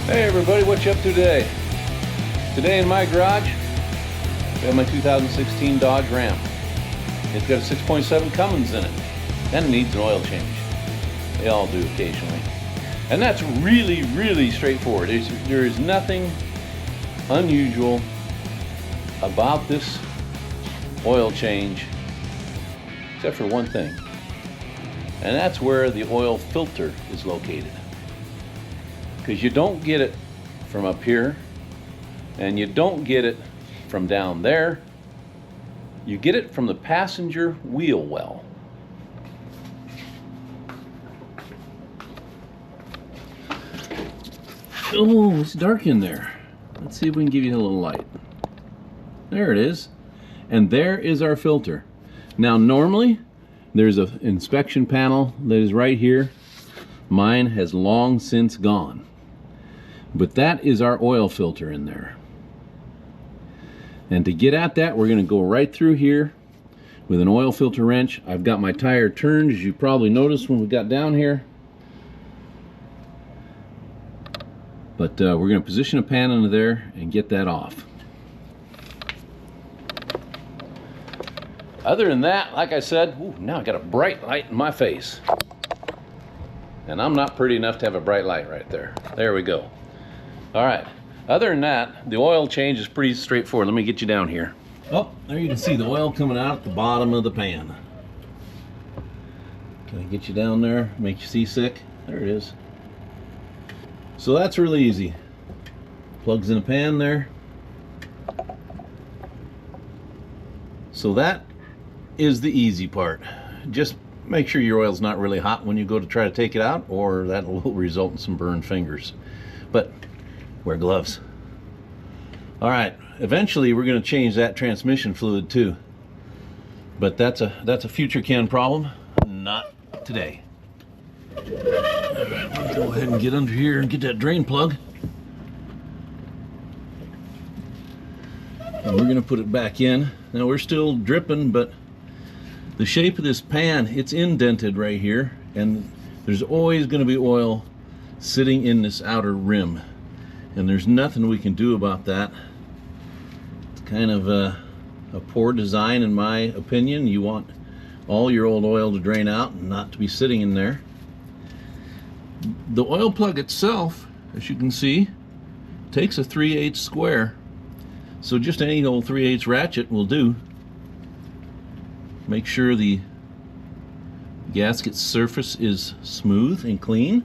Hey everybody, what you up to today? Today in my garage, I have my 2016 Dodge Ram. It's got a 6.7 Cummins in it, and it needs an oil change. They all do occasionally. And that's really straightforward. There is nothing unusual about this oil change, except for one thing. And that's where the oil filter is located. Because you don't get it from up here, and you don't get it from down there. You get it from the passenger wheel well. Oh, it's dark in there. Let's see if we can give you a little light. There it is. And there is our filter. Now normally, there's an inspection panel that is right here. Mine has long since gone. But that is our oil filter in there. And to get at that, we're going to go right through here with an oil filter wrench. I've got my tire turned, as you probably noticed when we got down here. But we're going to position a pan under there and get that off. Other than that, like I said, ooh, now I got a bright light in my face. And I'm not pretty enough to have a bright light right there. There we go. All right, other than that, the oil change is pretty straightforward. Let me get you down here. Oh, there you can see the oil coming out at the bottom of the pan. Can I get you down there, make you seasick? There it is. So that's really easy. Plugs in a pan there. So that is the easy part. Just make sure your oil's not really hot when you go to try to take it out, or that will result in some burned fingers. But wear gloves. All right, eventually we're going to change that transmission fluid too. But that's a future Ken problem, not today. All right, we'll go ahead and get under here and get that drain plug. And we're going to put it back in. Now we're still dripping, but the shape of this pan, it's indented right here, and there's always going to be oil sitting in this outer rim. And there's nothing we can do about that. It's kind of a poor design in my opinion. You want all your old oil to drain out and not to be sitting in there. The oil plug itself, as you can see, takes a 3/8 square. So just any old 3/8 ratchet will do. Make sure the gasket surface is smooth and clean,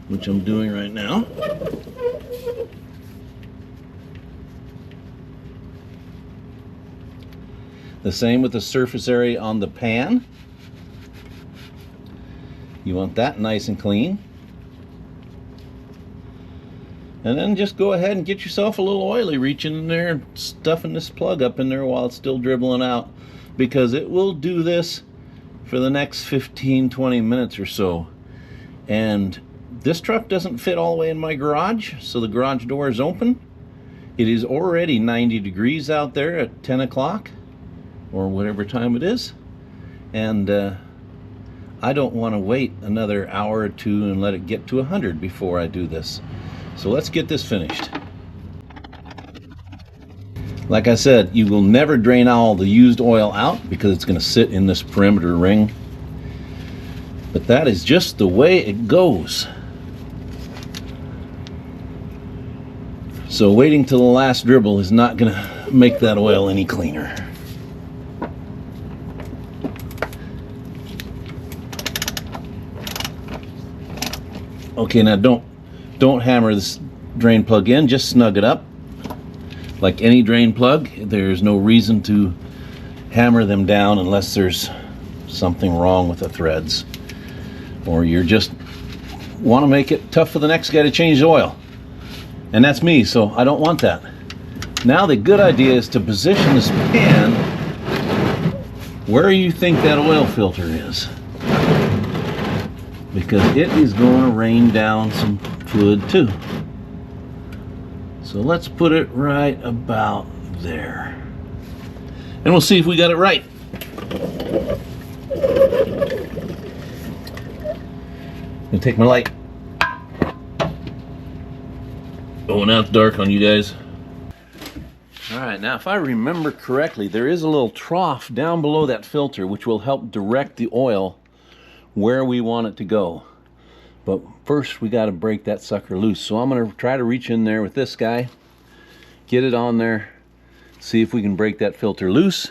which I'm doing right now. The same with the surface area on the pan. You want that nice and clean. And then just go ahead and get yourself a little oily, reaching in there and stuffing this plug up in there while it's still dribbling out, because it will do this for the next 15-20 minutes or so. And this truck doesn't fit all the way in my garage, so the garage door is open. It is already 90 degrees out there at 10 o'clock or whatever time it is, and I don't want to wait another hour or two and let it get to 100 before I do this. So let's get this finished. Like I said, you will never drain all the used oil out because it's going to sit in this perimeter ring. But that is just the way it goes. So waiting till the last dribble is not going to make that oil any cleaner. Okay, now don't hammer this drain plug in, just snug it up. Like any drain plug, there's no reason to hammer them down unless there's something wrong with the threads, or you just want to make it tough for the next guy to change the oil. And that's me, so I don't want that. Now the good idea is to position this pan where you think that oil filter is, because it is going to rain down some fluid too. So let's put it right about there. And we'll see if we got it right. I'm gonna take my light. Oh, now it's dark on you guys. All right, now if I remember correctly, there is a little trough down below that filter which will help direct the oil where we want it to go. But first we got to break that sucker loose. So I'm going to try to reach in there with this guy, get it on there, see if we can break that filter loose,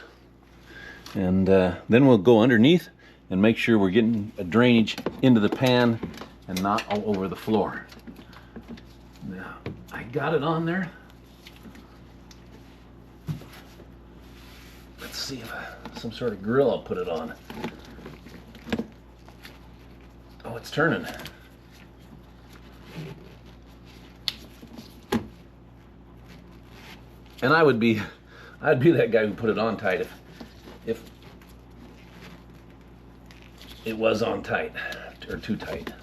and then we'll go underneath and make sure we're getting a drainage into the pan and not all over the floor. Now, I got it on there. Let's see if some sort of grill I'll put it on. Oh, it's turning. And I'd be that guy who put it on tight if it was on tight or too tight.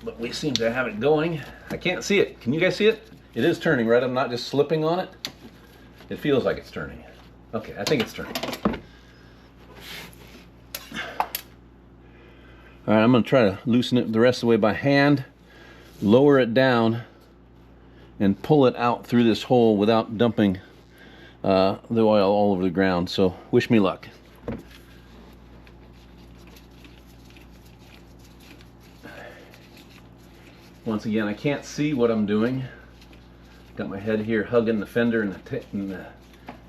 But we seem to have it going. I can't see it. Can you guys see it? It is turning, right? I'm not just slipping on it. It feels like it's turning. Okay, I think it's turning. All right, I'm going to try to loosen it the rest of the way by hand, lower it down, and pull it out through this hole without dumping the oil all over the ground. So wish me luck. Once again, I can't see what I'm doing. Got my head here hugging the fender and the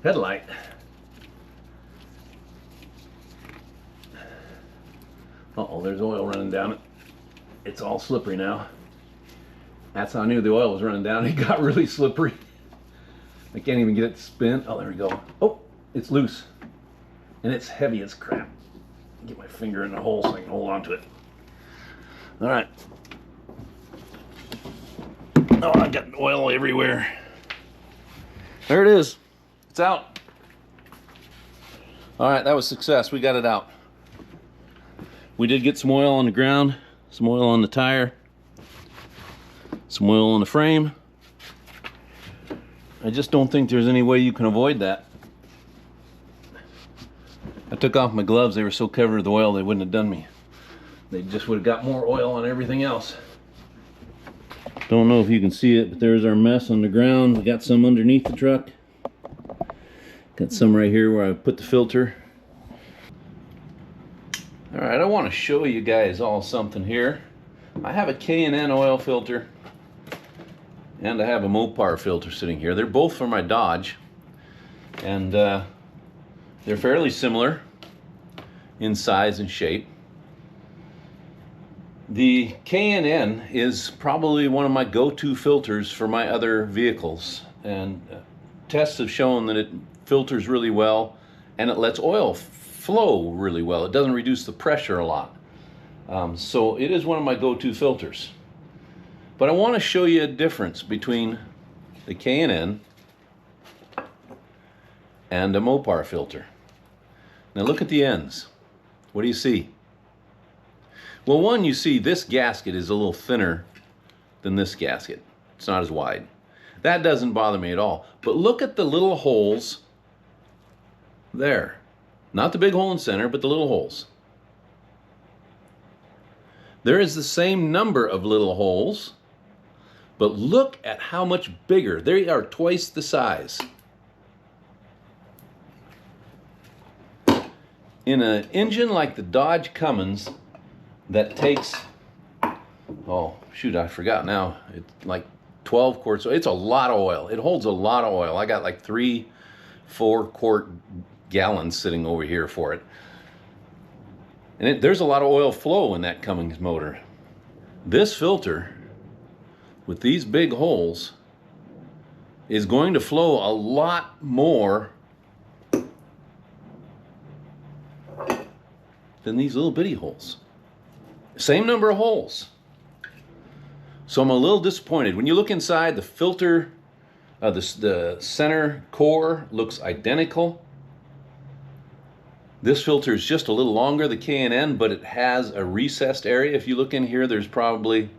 headlight. Uh-oh, there's oil running down it. It's all slippery now. That's how I knew the oil was running down. It got really slippery. I can't even get it to spin. Oh, there we go. Oh, it's loose. And it's heavy as crap. Get my finger in the hole so I can hold on to it. All right. Oh, I got oil everywhere. There it is. It's out. All right, that was success. We got it out. We did get some oil on the ground, some oil on the tire, some oil on the frame. I just don't think there's any way you can avoid that. I took off my gloves. They were so covered with oil they wouldn't have done me. They just would have got more oil on everything else. Don't know if you can see it, but there's our mess on the ground. We got some underneath the truck. Got some right here where I put the filter. All right, I want to show you guys all something here. I have a K&N oil filter and I have a Mopar filter sitting here. They're both for my Dodge, and they're fairly similar in size and shape. The K&N is probably one of my go-to filters for my other vehicles, and tests have shown that it filters really well and it lets oil flow really well. It doesn't reduce the pressure a lot. So it is one of my go-to filters. But I want to show you a difference between the K&N and a Mopar filter. Now look at the ends. What do you see? Well, one, you see this gasket is a little thinner than this gasket. It's not as wide. That doesn't bother me at all. But look at the little holes there. Not the big hole in the center, but the little holes. There is the same number of little holes, but look at how much bigger. They are twice the size. In an engine like the Dodge Cummins that takes, oh shoot, I forgot now, it's like 12 quarts, so it's a lot of oil. It holds a lot of oil. I got like 3-4 quart gallons sitting over here for it. And there's a lot of oil flow in that Cummins motor. This filter with these big holes is going to flow a lot more than these little bitty holes. Same number of holes. So I'm a little disappointed. When you look inside, the filter, the center core looks identical. This filter is just a little longer, the K&N, but it has a recessed area. If you look in here, there's probably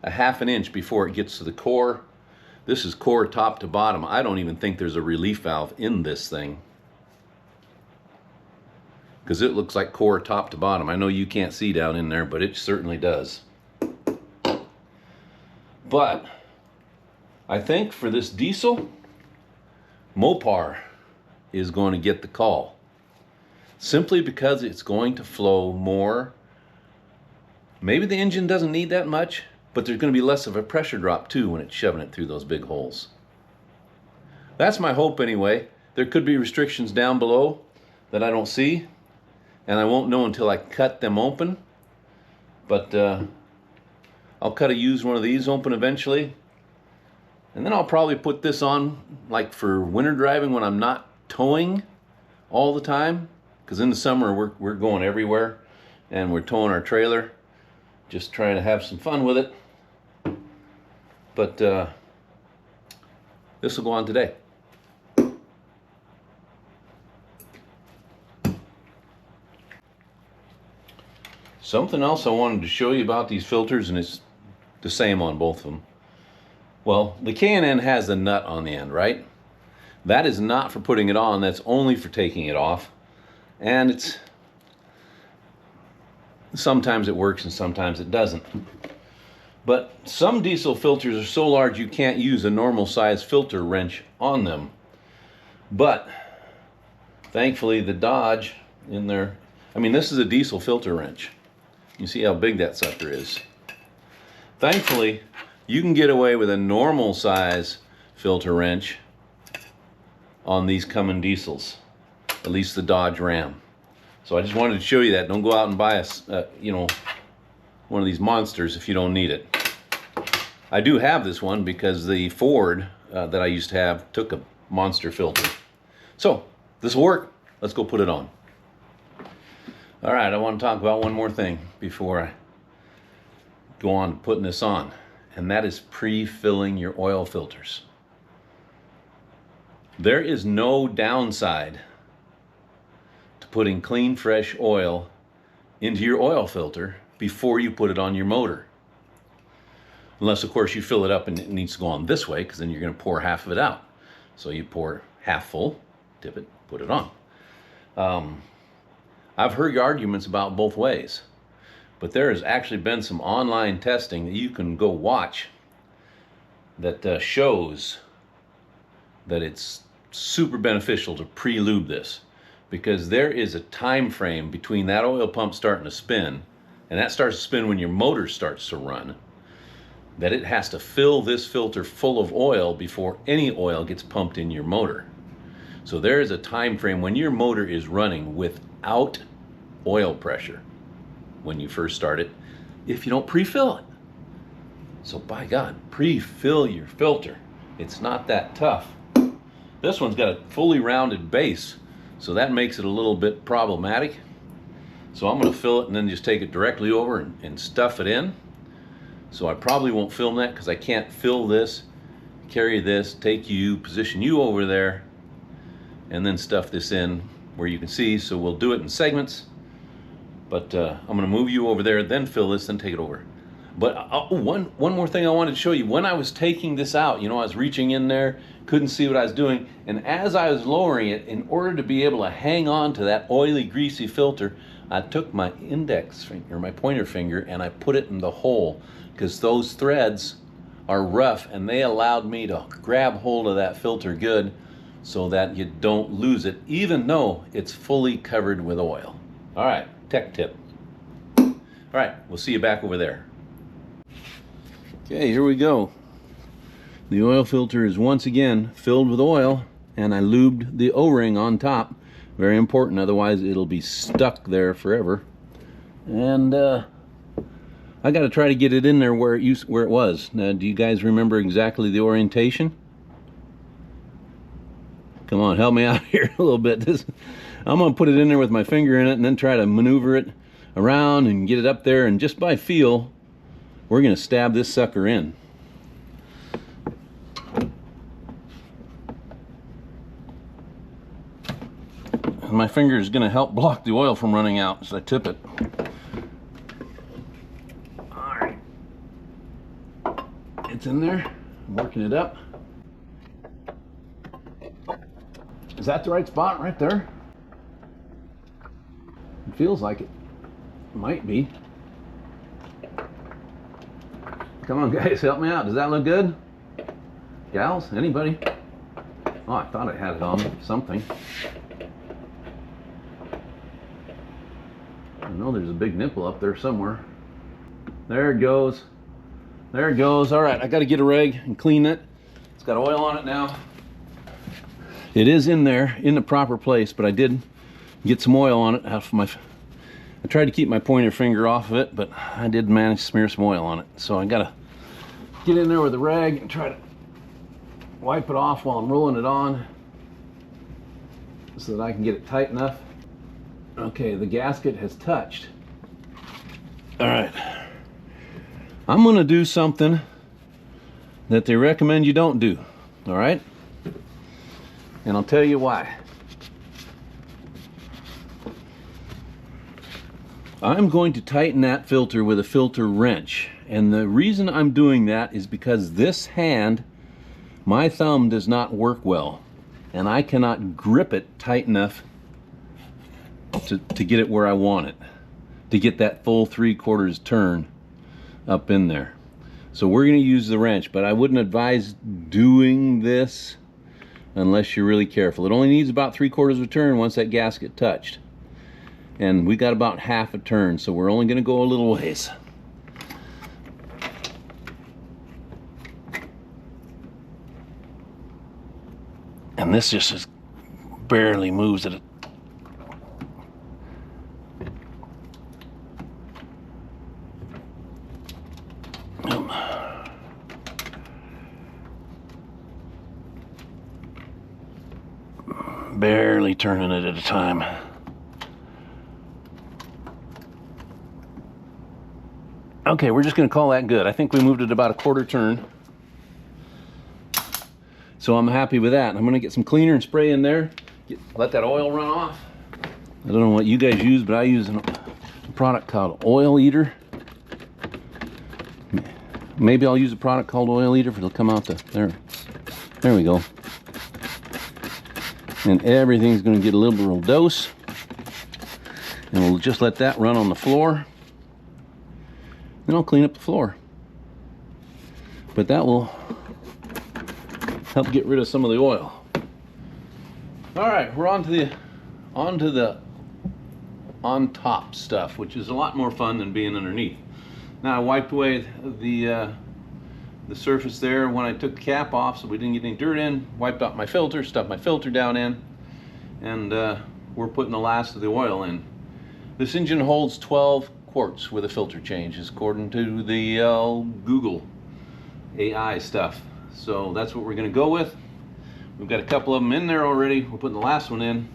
a ½ an inch before it gets to the core. This is core top to bottom. I don't even think there's a relief valve in this thing, because it looks like core top to bottom. I know you can't see down in there, but it certainly does. But I think for this diesel, Mopar is going to get the call. Simply because it's going to flow more. Maybe the engine doesn't need that much, but there's going to be less of a pressure drop too when it's shoving it through those big holes. That's my hope anyway. There could be restrictions down below that I don't see, and I won't know until I cut them open. But I'll cut a used one of these open eventually, and then I'll probably put this on like for winter driving when I'm not towing all the time, because in the summer we're going everywhere and we're towing our trailer, just trying to have some fun with it. But this will go on today. Something else I wanted to show you about these filters, and it's the same on both of them. Well, the K&N has a nut on the end, right? That is not for putting it on, that's only for taking it off. And it's sometimes it works and sometimes it doesn't. But some diesel filters are so large you can't use a normal size filter wrench on them. But thankfully the Dodge in there, I mean, this is a diesel filter wrench. You see how big that sucker is. Thankfully, you can get away with a normal size filter wrench on these Cummins diesels, at least the Dodge Ram. So I just wanted to show you that. Don't go out and buy one of these monsters if you don't need it. I do have this one because the Ford that I used to have took a monster filter. So this will work. Let's go put it on. All right, I want to talk about one more thing before I go on to putting this on, and that is pre-filling your oil filters. There is no downside to putting clean, fresh oil into your oil filter before you put it on your motor. Unless, of course, you fill it up and it needs to go on this way, because then you're going to pour half of it out. So you pour half full, tip it, put it on. I've heard arguments about both ways, but there has actually been some online testing that you can go watch that shows that it's super beneficial to pre-lube this, because there is a time frame between that oil pump starting to spin, and that starts to spin when your motor starts to run, that it has to fill this filter full of oil before any oil gets pumped in your motor. So there is a time frame when your motor is running without oil pressure when you first start it, if you don't pre-fill it. So by God, pre-fill your filter. It's not that tough. This one's got a fully rounded base, so that makes it a little bit problematic. So I'm going to fill it and then just take it directly over and stuff it in. So I probably won't film that because I can't fill this, carry this, take you, position you over there, and then stuff this in where you can see. So we'll do it in segments, but I'm going to move you over there, then fill this, then take it over. But one more thing I wanted to show you. When I was taking this out, you know, I was reaching in there, couldn't see what I was doing, and as I was lowering it, in order to be able to hang on to that oily, greasy filter, I took my index finger, my pointer finger, and I put it in the hole, because those threads are rough, and they allowed me to grab hold of that filter good so that you don't lose it, even though it's fully covered with oil. All right, tech tip. All right, we'll see you back over there. Okay, here we go. The oil filter is once again filled with oil, and I lubed the O-ring on top. Very important, otherwise it'll be stuck there forever. And I got to try to get it in there where it was. Now, do you guys remember exactly the orientation? Come on, help me out here a little bit. I'm going to put it in there with my finger in it and then try to maneuver it around and get it up there, and just by feel, we're going to stab this sucker in. And my finger is going to help block the oil from running out as I tip it. Alright. It's in there. I'm working it up. Is that the right spot right there? It feels like it might be. Come on, guys, help me out. Does that look good? Gals? Anybody? Oh, I thought I had it on something. I know there's a big nipple up there somewhere. There it goes. There it goes. All right, I got to get a rag and clean it. It's got oil on it now. It is in there, in the proper place, but I did get some oil on it. I tried to keep my pointer finger off of it, but I did manage to smear some oil on it. So I got to get in there with a rag and try to wipe it off while I'm rolling it on so that I can get it tight enough. Okay, the gasket has touched. All right. I'm gonna do something that they recommend you don't do, all right? And I'll tell you why. I'm going to tighten that filter with a filter wrench. And the reason I'm doing that is because this hand, my thumb does not work well. And I cannot grip it tight enough to get it where I want it, to get that full 3/4 turn up in there. So we're going to use the wrench, but I wouldn't advise doing this unless you're really careful. It only needs about 3/4 of a turn once that gasket touched. And we got about half a turn, so we're only going to go a little ways. And this just barely moves it. Barely turning it at a time. Okay, we're just going to call that good. I think we moved it about a 1/4 turn. So I'm happy with that. I'm going to get some cleaner and spray in there. Let that oil run off. I don't know what you guys use, but I use a product called Oil Eater. Maybe I'll use a product called Oil Eater if it'll come out there. There we go. And everything's going to get a little dose. And we'll just let that run on the floor. Then I'll clean up the floor. But that will help get rid of some of the oil. All right, we're on to the on top stuff, which is a lot more fun than being underneath. Now I wiped away the surface there when I took the cap off so we didn't get any dirt in. Wiped out my filter, stuffed my filter down in, and we're putting the last of the oil in. This engine holds 12 quarts with a filter change, according to the Google AI stuff. So that's what we're going to go with. We've got a couple of them in there already. We're putting the last one in.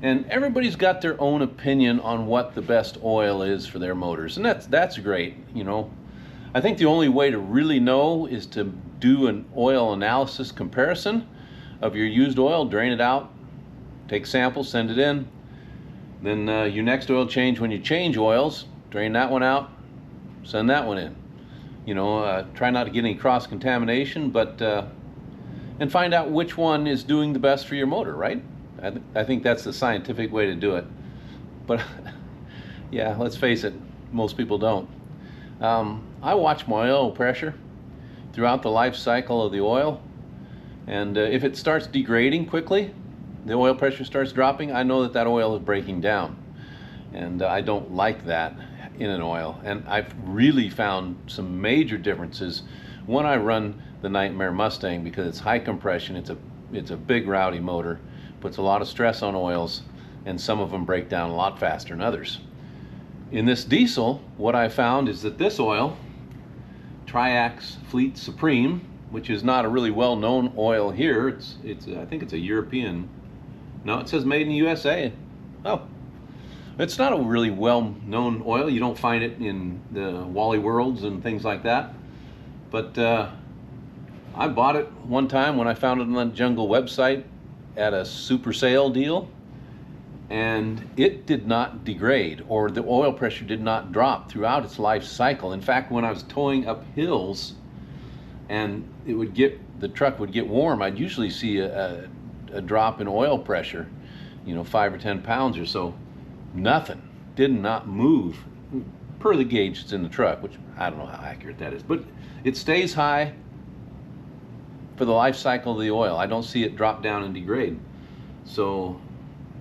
And everybody's got their own opinion on what the best oil is for their motors. And that's great, you know. I think the only way to really know is to do an oil analysis comparison of your used oil, drain it out, take samples, send it in. Then your next oil change, when you change oils, drain that one out, send that one in. You know, try not to get any cross-contamination, but and find out which one is doing the best for your motor, right? I think that's the scientific way to do it. But yeah, let's face it, most people don't. I watch my oil pressure throughout the life cycle of the oil, and if it starts degrading quickly, the oil pressure starts dropping, I know that that oil is breaking down. And I don't like that in an oil. And I've really found some major differences when I run the Nightmare Mustang, because it's high compression, it's a big rowdy motor, puts a lot of stress on oils, and some of them break down a lot faster than others. In this diesel, what I found is that this oil, Triax Fleet Supreme, which is not a really well-known oil here, I think it's a European. No, it says made in the USA. Oh, it's not a really well-known oil. You don't find it in the Wally Worlds and things like that. But I bought it one time when I found it on the Jungle website at a super sale deal, and it did not degrade, or the oil pressure did not drop throughout its life cycle. In fact, when I was towing up hills and the truck would get warm, I'd usually see a drop in oil pressure, you know, 5 or 10 pounds or so. Nothing, did not move. per the gauge that's in the truck, which I don't know how accurate that is, but it stays high for the life cycle of the oil. I don't see it drop down and degrade. So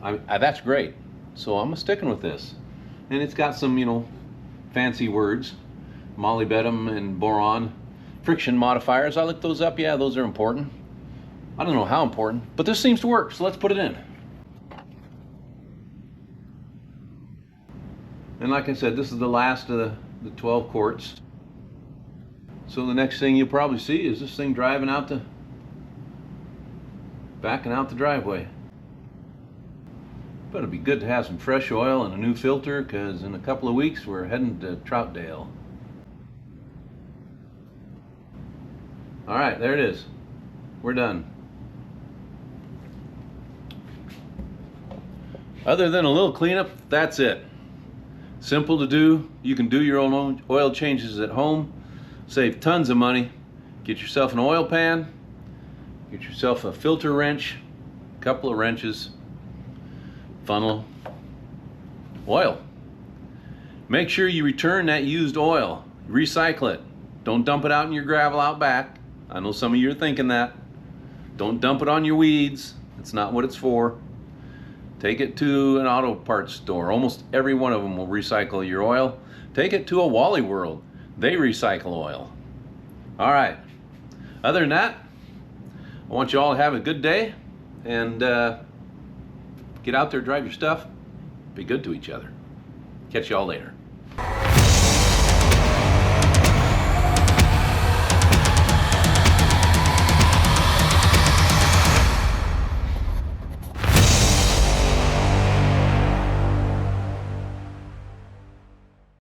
that's great. So I'm sticking with this. And it's got some, you know, fancy words, molybdenum and boron, friction modifiers. I looked those up. Yeah, those are important. I don't know how important, but this seems to work, so let's put it in. And like I said, this is the last of the 12 quarts. So the next thing you'll probably see is this thing backing out the driveway. But it'd be good to have some fresh oil and a new filter, because in a couple of weeks we're heading to Troutdale. All right, there it is. We're done. Other than a little cleanup, that's it. Simple to do. You can do your own oil changes at home. Save tons of money. Get yourself an oil pan. Get yourself a filter wrench, a couple of wrenches, funnel, oil. Make sure you return that used oil. Recycle it. Don't dump it out in your gravel out back. I know some of you are thinking that. Don't dump it on your weeds. It's not what it's for. Take it to an auto parts store. Almost every one of them will recycle your oil. Take it to a Wally World. They recycle oil. All right. Other than that, I want you all to have a good day and get out there, drive your stuff. Be good to each other. Catch you all later.